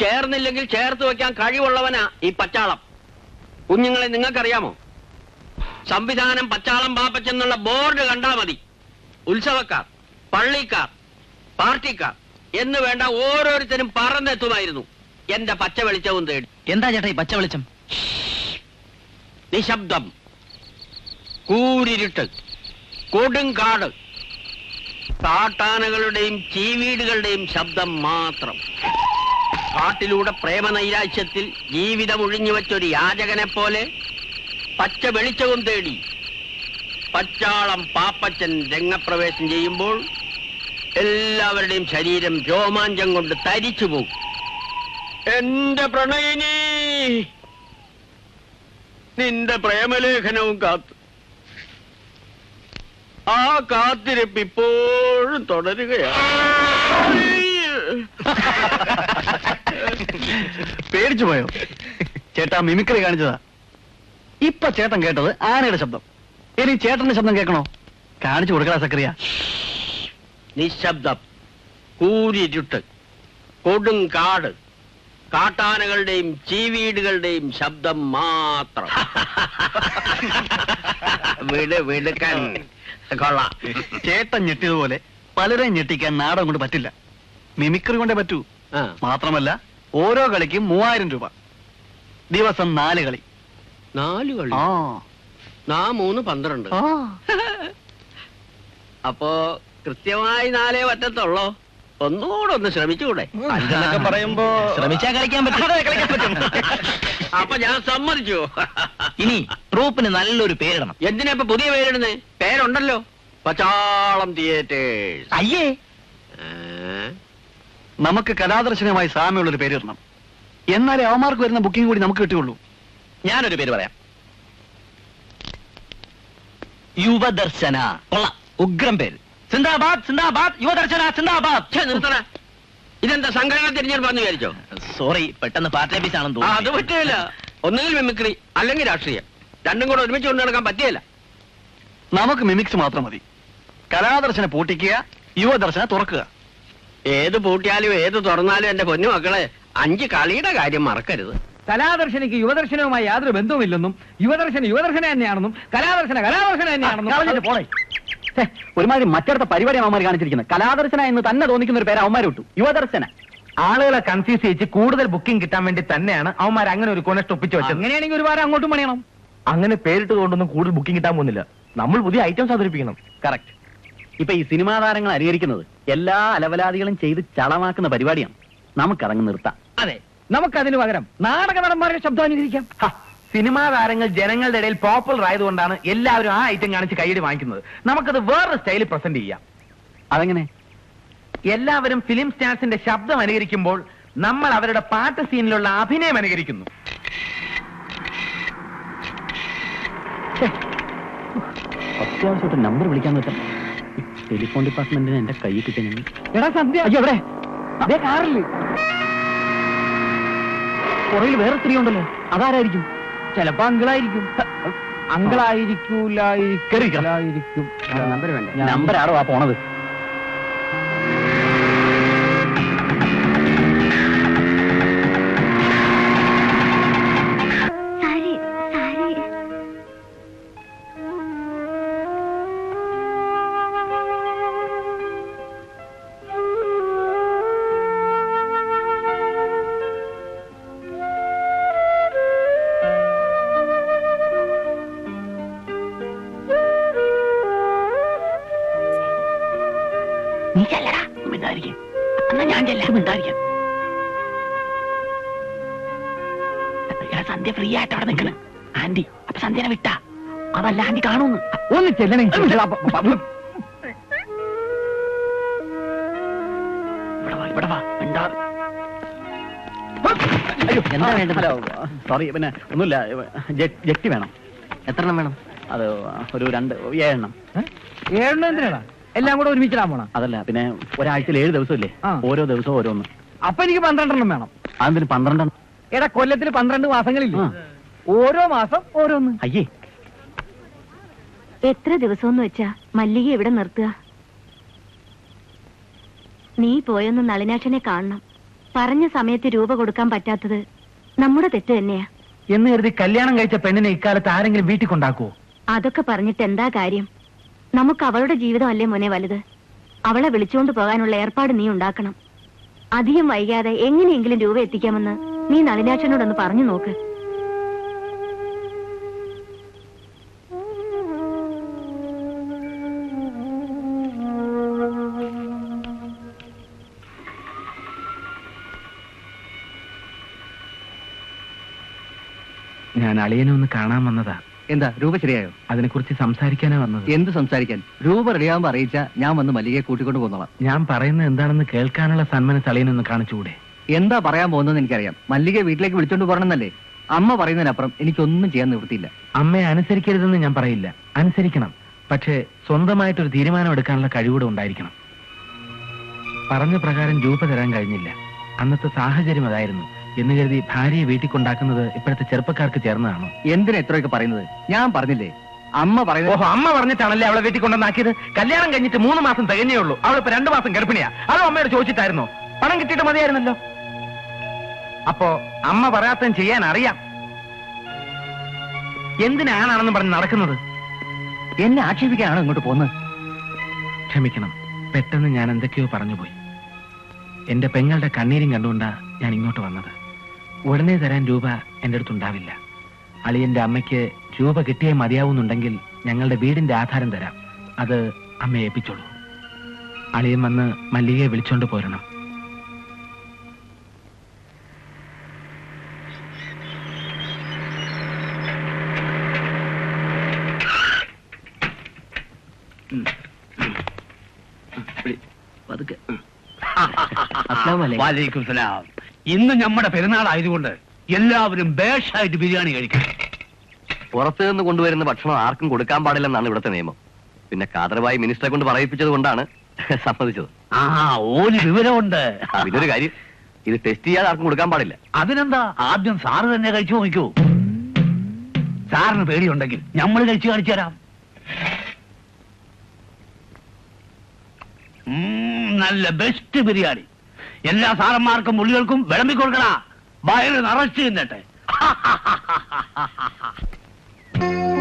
ചേർന്നില്ലെങ്കിൽ ചേർത്ത് വെക്കാൻ കഴിവുള്ളവനാ ഈ പച്ചാളം. കുഞ്ഞുങ്ങളെ നിങ്ങൾക്കറിയാമോ? സംവിധാനം പച്ചാളം പാപ്പച്ചെന്നുള്ള ബോർഡ് കണ്ടാ മതി. ഉത്സവക്കാർ, പള്ളിക്കാർ, പാർട്ടിക്കാർ എന്ന് വേണ്ട ഓരോരുത്തരും പറന്നെത്തുമായിരുന്നു എന്റെ പച്ച വെളിച്ചവും തേടി. എന്താ ചേട്ടാ ഈ പച്ച വെളിച്ചം? നിശബ്ദം, കൂരിരുട്ട്, കൊടുങ്കാട്, കാട്ടാനകളുടെയും ചീവീടുകളുടെയും ശബ്ദം മാത്രം. കാട്ടിലൂടെ പ്രേമനൈരാശ്യത്തിൽ ജീവിതം ഒഴിഞ്ഞുവെച്ചൊരു യാചകനെ പോലെ പച്ച വെളിച്ചവും തേടി പച്ചാളം പാപ്പച്ചൻ രംഗപ്രവേശം ചെയ്യുമ്പോൾ എല്ലാവരുടെയും ശരീരം രോമാഞ്ചം കൊണ്ട് തരിച്ചു പോകും. എന്റെ പ്രണയിനി, നിന്റെ പ്രേമലേഖനവും കാത്തു. ആ കാത്തിരിപ്പ് ഇപ്പോഴും തുടരുകയാണ്. പേടിച്ചു പോയോ? ചേട്ടാ മിമിക്രി കാണിച്ചതാ. ഇപ്പൊ ചേട്ടൻ കേട്ടത് ആനയുടെ ശബ്ദം. ഇനി ചേട്ടന്റെ ശബ്ദം കേൾക്കണോ? കാണിച്ചു കൊടുക്കടാ സക്കറിയ. നിശബ്ദം, കൂരിരുട്ട്, കൊടുങ്കാട്, കാട്ടാനകളുടെയും ചീവീടുകളുടെയും ശബ്ദം മാത്രം. വിടുക്കാൻ കൊള്ളാം. ചേട്ടൻ ഞെട്ടിയതുപോലെ പലരെയും ഞെട്ടിക്കാൻ നാടകം കൊണ്ട് പറ്റില്ല. മിമിക്രി കൊണ്ടേ പറ്റൂ. മാത്രമല്ല ഓരോ കളിക്കും 3000 രൂപ. ദിവസം 4 കളി. 4 കളി? 3 12. അപ്പോ കൃത്യമായി 4 പറ്റത്തുള്ളോ? ഒന്നുകൂടെ ഒന്ന് ശ്രമിച്ചുകൂടെ? 5 പറയുമ്പോ ശ്രമിച്ചാൽ കളിക്കാൻ പറ്റും. അപ്പൊ ഞാൻ സമ്മതിച്ചു. ഇനി ട്രൂപ്പിന് നല്ലൊരു പേരിടണം. എന്തിനാ ഇപ്പൊ പുതിയ പേരിടുന്നേ? പേരുണ്ടല്ലോ, പച്ചാളം തിയേറ്റേഴ്സ്. അയ്യേ, നമുക്ക് കലാദർശനമായി സാമ്യമുള്ളൊരു പേര് ഇടണം. എന്നാലേ അവന്മാർക്ക് വരുന്ന ബുക്കിംഗ് കൂടി നമുക്ക് കിട്ടുകയുള്ളൂ. ഞാനൊരു പേര് പറയാം. യുവദർശന. കൊള്ളാം, ഉഗ്രം പേര്. സിന്ദാബാദ് സിന്ദാബാദ്, യുവദർശന സിന്ദാബാദ്. നിർത്തണ. ഇതെന്താ സംഘടന തിരിഞ്ഞെടുപ്പാന്ന് വിചാരിച്ചോ? സോറി, പെട്ടെന്ന് പാർട്ടി ഓഫീസ് ആണെന്ന് അത് തോന്നുന്നു. പറ്റില്ല. ഒന്നുകിൽ മിമിക്രി അല്ലെങ്കിൽ രാഷ്ട്രീയം. രണ്ടും കൂടെ ഒരുമിച്ച് കൊണ്ടു നടക്കാൻ പറ്റിയല്ല. നമുക്ക് മിമിക്സ് മാത്രം മതി. കലാദർശന പൂട്ടിക്കുക, യുവദർശന തുറക്കുക. ഏത് പൂട്ടിയാലും ഏത് തുറന്നാലും എന്റെ പൊന്നു മക്കളെ 5 കളിയുടെ കാര്യം മറക്കരുത്. കലാദർശനയ്ക്ക് യുവദർശനവുമായി യാതൊരു ബന്ധവുമില്ലെന്നും യുവദർശന തന്നെയാണെന്നും കലാദർശന തന്നെയാണെന്നും പോണേ. ഒരുമാതിരി മറ്റടുത്ത പരിപാടി അവന്മാർ കാണിച്ചിരിക്കുന്നത്. കലാദർശന എന്ന് തന്നെ തോന്നിക്കുന്ന ഒരു പേര് അവന്മാർ വിട്ടു, യുവദർശന. ആളുകളെ കൺഫ്യൂസ് ചെയ്യിച്ച് കൂടുതൽ ബുക്കിംഗ് കിട്ടാൻ വേണ്ടി തന്നെയാണ് അവന്മാർ അങ്ങനെ ഒരു കോണസ്റ്റ് ഒപ്പിച്ചു വെച്ചത്. അങ്ങനെയാണെങ്കിൽ ഒരു വാരം അങ്ങോട്ടും പണിയണം. അങ്ങനെ പേരിട്ട് കൊണ്ടൊന്നും കൂടുതൽ ബുക്കിംഗ് കിട്ടാൻ പോകുന്നില്ല. നമ്മൾ പുതിയ ഐറ്റംസ് അവതരിപ്പിക്കണം. കറക്റ്റ്. ഇപ്പൊ ഈ സിനിമാ താരങ്ങൾ അനുകരിക്കുന്നത് എല്ലാ അലവലാദികളും ചെയ്ത് ചളമാക്കുന്ന പരിപാടിയാണ്. നമുക്കതങ്ങ് നിർത്താം. അതെ, നമുക്കതിന് പകരം നാടക നടന്മാരുടെ ശബ്ദം അനുകരിക്കാം. സിനിമാ താരങ്ങൾ ജനങ്ങളുടെ ഇടയിൽ പോപ്പുലർ ആയതുകൊണ്ടാണ് എല്ലാവരും ആ ഐറ്റം കാണിച്ച് കൈയ്യടി വാങ്ങിക്കുന്നത്. നമുക്കത് വേറൊരു സ്റ്റൈലിൽ പ്രസന്റ് ചെയ്യാം. അതെങ്ങനെ? എല്ലാവരും ഫിലിം സ്റ്റാർസിന്റെ ശബ്ദം അനുകരിക്കുമ്പോൾ നമ്മൾ അവരുടെ പാട്ട് സീനിലുള്ള അഭിനയം അനുകരിക്കുന്നു. അത്യാവശ്യമായിട്ട് നമ്പർ വിളിക്കാൻ പറ്റാം. ടെലിഫോൺ ഡിപ്പാർട്ട്മെന്റിന് എന്റെ കൈ കിട്ടുന്നു. എടാ സന്ധ്യ, എവിടെ? അതേ കാറില് പുറയിൽ വേറെ സ്ത്രീ ഉണ്ടല്ലോ, അതാരായിരിക്കും? ചിലപ്പോ അങ്കിളായിരിക്കും. അങ്കിളായിരിക്കും. നമ്പർ ആടോ ആ പോണത്? നീ ചെല്ലടാ. മിണ്ടായിരിക്കും. എന്നാ ഞാൻ ചെല്ലാം. മിണ്ടായിരിക്കാം. സന്ധ്യ ഫ്രീ ആയിട്ട് അവിടെ നിൽക്കണം. ആന്റി അപ്പൊ സന്ധ്യനെ വിട്ടാ അതല്ല ആന്റി കാണൂന്ന്. ഒന്ന് ചെല്ലണേ. ഇവിടെ വാ, മിണ്ടാതെ. അയ്യോ, എന്താ വേണ്ടത്? സോറി, പിന്നെ ഒന്നുമില്ല. ജെട്ടി വേണം. എത്ര എണ്ണം വേണം? അത് ഒരു 7 എണ്ണം. 7 എണ്ണം എന്തിനാണ്? എല്ലാം കൂടെ ഒരുമിച്ചിടാൻ പോണം. അതല്ല, പിന്നെ ഒരാഴ്ചയിൽ 7 ദിവസമില്ലേ? ഓരോ ദിവസവും ഓരോന്ന്. അപ്പൊ എനിക്ക് 12 എണ്ണം വേണം. അതെന്തിന് 12 എണ്ണം? എടാ, കൊല്ലത്തിൽ 12 മാസങ്ങളില്ലേ? ഓരോ മാസം ഓരോന്ന്. അയ്യേ, എത്ര ദിവസമെന്ന് വെച്ചാ മല്ലിക ഇവിടെ നിർത്തുക? നീ പോയൊന്ന് നളിനാക്ഷനെ കാണണം. പറഞ്ഞ സമയത്ത് രൂപ കൊടുക്കാൻ പറ്റാത്തത് നമ്മുടെ തെറ്റ് തന്നെയാ. എന്ന് കരുതി കല്യാണം കഴിച്ച പെണ്ണിനെ ഇക്കാലത്ത് ആരെങ്കിലും വീട്ടിൽ കൊണ്ടാക്കുവോ? അതൊക്കെ പറഞ്ഞിട്ട് എന്താ കാര്യം? നമുക്ക് അവളുടെ ജീവിതമല്ലേ മോനെ വലുത്. അവളെ വിളിച്ചുകൊണ്ട് പോകാനുള്ള ഏർപ്പാട് നീ ഉണ്ടാക്കണം. അധികം വൈകാതെ എങ്ങനെയെങ്കിലും രൂപ എത്തിക്കാമെന്ന് നീ നളിനാക്ഷനോടൊന്ന് പറഞ്ഞു നോക്ക്. ഞാൻ അളിയനെ ഒന്ന് കാണാൻ വന്നതാ. എന്താ രൂപ ശരിയായോ? അതിനെക്കുറിച്ച് സംസാരിക്കാനാ വന്നത്. എന്ത് സംസാരിക്കാൻ? രൂപ റെഡിയാകുമ്പോ അറിയിച്ച ഞാൻ വന്ന് മല്ലികയെ കൂട്ടിക്കൊണ്ട് പോന്നോളാം. ഞാൻ പറയുന്നത് എന്താണെന്ന് കേൾക്കാനുള്ള സന്മനസ് അളിയനൊന്ന് കാണിച്ചുകൂടെ? എന്താ പറയാൻ പോകുന്നതെന്ന് എനിക്കറിയാം. മല്ലികയെ വീട്ടിലേക്ക് വിളിച്ചോണ്ട് പോകണമെന്നല്ലേ അമ്മ പറയുന്നതിനപ്പുറം എനിക്കൊന്നും ചെയ്യാൻ നിവൃത്തിയില്ല. അമ്മയെ അനുസരിക്കരുതെന്ന് ഞാൻ പറയില്ല, അനുസരിക്കണം. പക്ഷേ സ്വന്തമായിട്ടൊരു തീരുമാനം എടുക്കാനുള്ള കഴിവൂടെ ഉണ്ടായിരിക്കണം. പറഞ്ഞ പ്രകാരം രൂപ തരാൻ കഴിഞ്ഞില്ല. അന്നത്തെ സാഹചര്യം അതായിരുന്നു എന്ന് കരുതി ഭാര്യയെ വീട്ടിൽ കൊണ്ടാക്കുന്നത് ഇപ്പോഴത്തെ ചെറുപ്പക്കാർക്ക് ചേർന്നതാണോ? എന്തിനാ ഇത്രയൊക്കെ പറയുന്നത്? ഞാൻ പറഞ്ഞില്ലേ അമ്മ പറയുന്നത്. ഓഹോ, അമ്മ പറഞ്ഞിട്ടാണല്ലേ അവളെ വീട്ടിൽ കൊണ്ടുവന്നാക്കിയത്? കല്യാണം കഴിഞ്ഞിട്ട് 3 മാസം തികഞ്ഞേ ഉള്ളൂ. അവളിപ്പോ 2 മാസം ഗർഭിണിയാ. അതോ അമ്മയോട് ചോദിച്ചിട്ടായിരുന്നോ? പണം കിട്ടിയിട്ട് മതിയായിരുന്നല്ലോ. അപ്പോ അമ്മ പറയാത്തതും ചെയ്യാൻ അറിയാം. എന്തിനാണെന്ന് പറഞ്ഞ് നടക്കുന്നത്? എന്നെ ആക്ഷേപിക്കാനാണോ ഇങ്ങോട്ട് പോകുന്നത്? ക്ഷമിക്കണം, പെട്ടെന്ന് ഞാൻ എന്തൊക്കെയോ പറഞ്ഞുപോയി. എന്റെ പെങ്ങളുടെ കണ്ണീരും കണ്ടുകൊണ്ടാ ഞാൻ ഇങ്ങോട്ട് വന്നത്. ഉടനെ തരാൻ രൂപ എന്റെ അടുത്തുണ്ടാവില്ല. അളിയന്റെ അമ്മയ്ക്ക് രൂപ കിട്ടിയേ മതിയാവുന്നുണ്ടെങ്കിൽ ഞങ്ങളുടെ വീടിന്റെ ആധാരം തരാം. അത് അമ്മയെ ഏൽപ്പിച്ചോളൂ. അളിയൻ വന്ന് മല്ലികയെ വിളിച്ചോണ്ട് പോരണം. വാലേക്കും സലാം. ഇന്ന് നമ്മുടെ പെരുന്നാളായതുകൊണ്ട് എല്ലാവരും ബേഷായിട്ട് ബിരിയാണി കഴിക്കണം. പുറത്തു നിന്ന് കൊണ്ടുവരുന്ന ഭക്ഷണം ആർക്കും കൊടുക്കാൻ പാടില്ലെന്നാണ് ഇവിടുത്തെ നിയമം. പിന്നെ കാതർവായി മിനിസ്റ്ററെ കൊണ്ട് പറയിപ്പിച്ചത് കൊണ്ടാണ് സമ്മതിച്ചത്. ആ, ഓന് വിവരമുണ്ട്. ഇതൊരു കാര്യം, ഇത് ടെസ്റ്റ് ചെയ്യാതെ ആർക്കും കൊടുക്കാൻ പാടില്ല. അതിനെന്താ, ആദ്യം സാറ് തന്നെ കഴിച്ചു നോക്കൂ. സാറിന് പേടിയുണ്ടെങ്കിൽ നമ്മൾ കഴിച്ചു കാണിച്ചു തരാം. നല്ല ബെസ്റ്റ് ബിരിയാണി. എല്ലാ സാറന്മാർക്കും മുള്ളികൾക്കും വിളമ്പി കൊടുക്കണ. വയറ് നിറച്ചു തിന്നട്ടെ.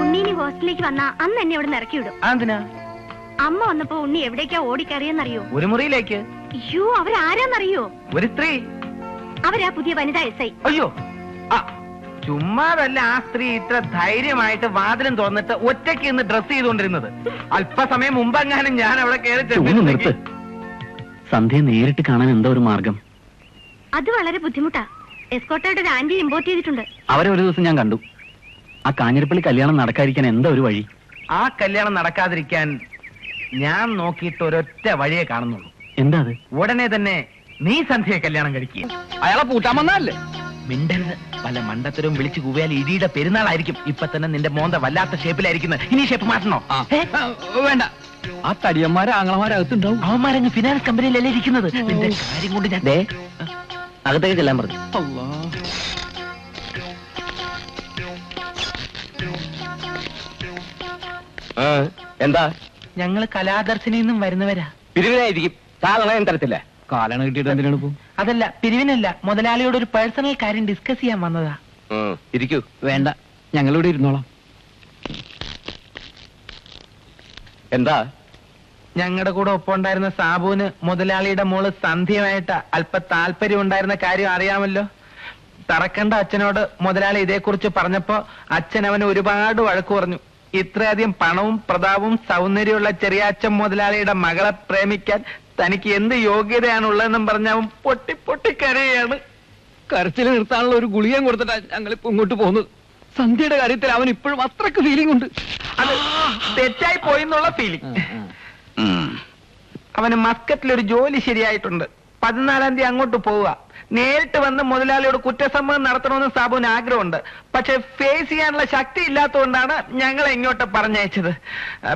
ഉണ്ണീനി ഹോസ്റ്റലിലേക്ക് വന്ന അന്ന് എന്നെ ഇവിടെ ഇറക്കി വിടും. അതെന്തിനാ? അമ്മ വന്നപ്പോ ഉണ്ണി എവിടേക്കാ ഓടിക്കറിയെന്നറിയോ? ഒരു മുറിയിലേക്ക്. അയ്യോ, അവരാരാന്നറിയോ? ഒരു സ്ത്രീ. അവരാ പുതിയ വനിതാ SI. അയ്യോ, ചുമ്മാതല്ല ആ സ്ത്രീ ഇത്ര ധൈര്യമായിട്ട് വാതിലും തുറന്നിട്ട് ഒറ്റയ്ക്ക് ഇന്ന് ഡ്രസ് ചെയ്തുകൊണ്ടിരുന്നത്. അല്പസമയം മുമ്പെങ്ങാനും ഞാൻ അവിടെ കയറി. സന്ധ്യ നേരിട്ട് കാണാൻ എന്താ ഒരു മാർഗം? അത് വളരെ ബുദ്ധിമുട്ടാ. എസ്കോട്ടയുടെ ഒരു ആന്റി ഇമ്പോർട്ട് ചെയ്തിട്ടുണ്ട്. അവരെ ഒരു ദിവസം ഞാൻ കണ്ടു. ആ കാഞ്ഞിരപ്പള്ളി കല്യാണം നടക്കാതിരിക്കാൻ എന്താ ഒരു വഴി? ആ കല്യാണം നടക്കാതിരിക്കാൻ ഞാൻ നോക്കിയിട്ട് ഒരൊറ്റ വഴിയെ കാണുന്നുള്ളൂ. എന്താ അത്? ഉടനെ തന്നെ നീ സന്ധ്യയെ കല്യാണം കഴിക്കുക. അയാളെ പൂട്ടാൻ വന്നതല്ലേ? മിണ്ടരുത്. പല മണ്ടത്തരവും വിളിച്ചു കൂവിയാൽ ഇടിയുടെ പെരുന്നാളായിരിക്കും. ഇപ്പൊ തന്നെ നിന്റെ മോന്ത വല്ലാത്ത ഷേപ്പിലായിരിക്കുന്നത്. ഇനി ഷേപ്പ് മാറ്റണോ? വേണ്ട. ആ തടിയന്മാരെ ആങ്ങളമാരകത്തുണ്ടാവും. അവന്മാരങ്ങ് ഫിനാൻസ് കമ്പനിയിലല്ലേ ഇരിക്കുന്നത്. നിന്റെ കാര്യം കൊണ്ട് ഞാൻ അകത്തേക്ക് ചെല്ലാൻ പറഞ്ഞു. എന്താ? ഞങ്ങള് കലാദർശനിൽ നിന്നും വരുന്നവരാ. പിരിവിനായിരിക്കും. സാധനം തരത്തില്ല. കാലണ കിട്ടിയിട്ട് എന്തിനാണ് പോ? അതല്ല, പിരിവിനല്ല, മുതലാളിയോട് ഒരു പേഴ്സണൽ കാര്യം ഡിസ്കസ് ചെയ്യാൻ വന്നതാ. ഇരിക്കൂ. വേണ്ട, ഞങ്ങളിവിടെ ഇരുന്നോളാം. എന്താ? ഞങ്ങളുടെ കൂടെ ഒപ്പം ഉണ്ടായിരുന്ന സാബുവിന് മുതലാളിയുടെ മോള് സന്ധ്യയുമായിട്ട് അല്പ താല്പര്യം ഉണ്ടായിരുന്ന കാര്യം അറിയാമല്ലോ. തറക്കണ്ട അച്ഛനോട് മുതലാളി ഇതേക്കുറിച്ച് പറഞ്ഞപ്പോ അച്ഛൻ അവന് ഒരുപാട് വഴക്കു പറഞ്ഞു. ഇത്രയധികം പണവും പ്രതാപവും സൗന്ദര്യമുള്ള ചെറിയ അച്ഛൻ മുതലാളിയുടെ മകളെ പ്രേമിക്കാൻ തനിക്ക് എന്ത് യോഗ്യതയാണുള്ളതെന്നും പറഞ്ഞ അവൻ പൊട്ടി പൊട്ടി കരയാണ്. കരച്ചിൽ നിർത്താനുള്ള ഒരു ഗുളികം കൊടുത്തിട്ടാ ഞങ്ങളിപ്പോ ഇങ്ങോട്ട് പോകുന്നത്. സന്ധ്യയുടെ കാര്യത്തിൽ അവൻ ഇപ്പോഴും അത്രക്ക് ഫീലിംഗ് ഉണ്ട്. അത് തെറ്റായി പോയി എന്നുള്ള ഫീലിംഗ്. അവന് മസ്കറ്റിലൊരു ജോലി ശരിയായിട്ടുണ്ട്. 14-ാം തീയതി അങ്ങോട്ട് പോവുക. നേരിട്ട് വന്ന് മുതലാളിയോട് കുറ്റസമ്മതം നടത്തണമെന്ന് സാബുവിന് ആഗ്രഹമുണ്ട്. പക്ഷെ ഫേസ് ചെയ്യാനുള്ള ശക്തി ഇല്ലാത്തതുകൊണ്ടാണ് ഞങ്ങളെ ഇങ്ങോട്ട് പറഞ്ഞയച്ചത്.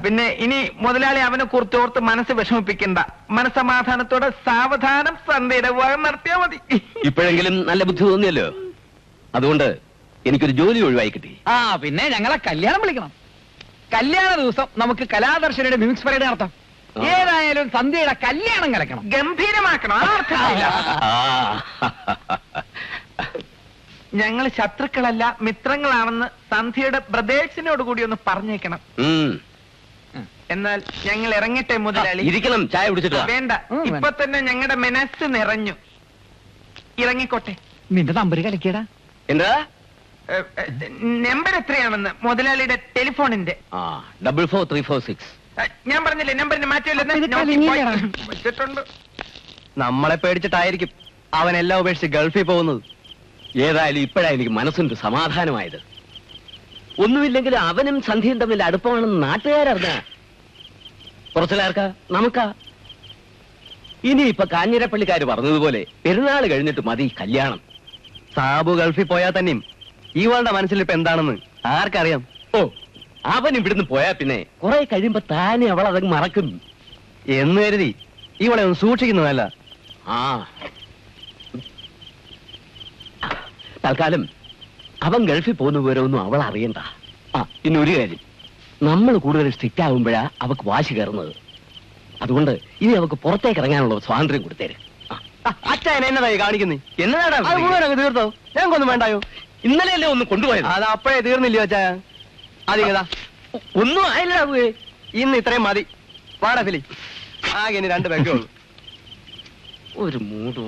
പിന്നെ ഇനി മുതലാളി അവനെ കുറിച്ച് ഓർത്ത് മനസ്സ് വിഷമിപ്പിക്കണ്ട. മനസ്സമാധാനത്തോടെ സാവധാനം സന്ധ്യയുടെ വിവാഹം നടത്തിയാൽ മതി. ഇപ്പോഴെങ്കിലും നല്ല ബുദ്ധി തോന്നിയല്ലോ. അതുകൊണ്ട് എനിക്കൊരു ജോലി ഒഴിവായി കിട്ടി. പിന്നെ ഞങ്ങളെ കല്യാണം വിളിക്കണം. കല്യാണ ദിവസം നമുക്ക് കലാദർശനയുടെ മ്യൂസിക് പരേഡ് നടത്താം. ഏതായാലും സന്ധ്യയുടെ കല്യാണം കലക്കണം. ഗംഭീരമാക്കണം, ആ അർത്ഥത്തിലില്ല. ഞങ്ങൾ ശത്രുക്കളല്ല മിത്രങ്ങളാണെന്ന് സന്ധ്യയുടെ ബ്രദേഴ്സിനോട് കൂടി ഒന്ന് പറഞ്ഞേക്കണം. എന്നാൽ ഞങ്ങൾ ഇറങ്ങട്ടെ മുതലാളി. ഇരിക്കണം, ചായ കുടിച്ചിട്ട് വാ. വേണ്ട, ഇപ്പൊ തന്നെ ഞങ്ങളുടെ മനസ്സ് നിറഞ്ഞു. ഇറങ്ങിക്കോട്ടെ. നിന്റെ നമ്പര് കലക്കിയടാ. എന്താ? നമ്പർ എത്രയാണെന്ന് മുതലാളിയുടെ ടെലിഫോണിന്റെ. 44346. ഞാൻ പറഞ്ഞില്ലേ നമ്പറിന് മാറ്റമില്ലെന്ന്. ഇത് കലിങ്ങിയതാ. വെച്ചിട്ടുണ്ട്. നമ്മളെ പേടിച്ചിട്ടായിരിക്കും അവനെല്ലാം ഉപേക്ഷിച്ച് ഗൾഫിൽ പോകുന്നത്. ഏതായാലും ഇപ്പോഴാ എനിക്ക് മനസ്സിന്റെ സമാധാനമായത്. ഒന്നുമില്ലെങ്കിൽ അവനും സന്ധ്യയും തമ്മിൽ അടുപ്പമാണെന്ന് നാട്ടുകാരറിഞ്ഞ കുറച്ചിലാർക്കാ നമുക്കാ. ഇനി ഇപ്പൊ കാഞ്ഞിരപ്പള്ളിക്കാര് പറഞ്ഞതുപോലെ പെരുന്നാൾ കഴിഞ്ഞിട്ട് മതി കല്യാണം. സാബു ഗൾഫിൽ പോയാൽ തന്നെയും ഇവളുടെ മനസ്സിൽ ഇപ്പൊ എന്താണെന്ന് ആർക്കറിയാം? ഓ, അവൻ ഇവിടുന്ന് പോയാ പിന്നെ കുറെ കഴിയുമ്പോ താനെ അവൾ അതങ്ങ് മറക്കും എന്ന് കരുതി ഇവളെ ഒന്ന് സൂക്ഷിക്കുന്നതല്ല. ആ, തൽക്കാലം അവൻ ഗൾഫിൽ പോകുന്ന വിവരമൊന്നും അവൾ അറിയണ്ട. ആ, പിന്നെ ഒരു കാര്യം, നമ്മൾ കൂടുതൽ സ്ട്രിക്റ്റ് ആകുമ്പോഴാ അവക്ക് വാശി കയറുന്നത്. അതുകൊണ്ട് ഇനി അവക്ക് പുറത്തേക്ക് ഇറങ്ങാനുള്ള സ്വാതന്ത്ര്യം കൊടുത്തേര്. അച്ഛൻ എന്നതായി കാണിക്കുന്നേ? എന്നതാടാ മുഴുവനങ്ങ് തീർത്തോ? ഞങ്ങൾക്കൊന്നും വേണ്ടായോ? ഇന്നലെയല്ലേ ഒന്ന് കൊണ്ടുപോയത്? അത് അപ്പോഴേ തീർന്നില്ലയോ അച്ഛാ? അതിങ്ങതാ ഒന്നും ആയില്ലാവേ. ഇന്ന് ഇത്രയും മതി. വാടാ ഫിലി, ആകെ ഇനി 2 പേക്കേ ഉള്ളൂ. ഒരു മൂട്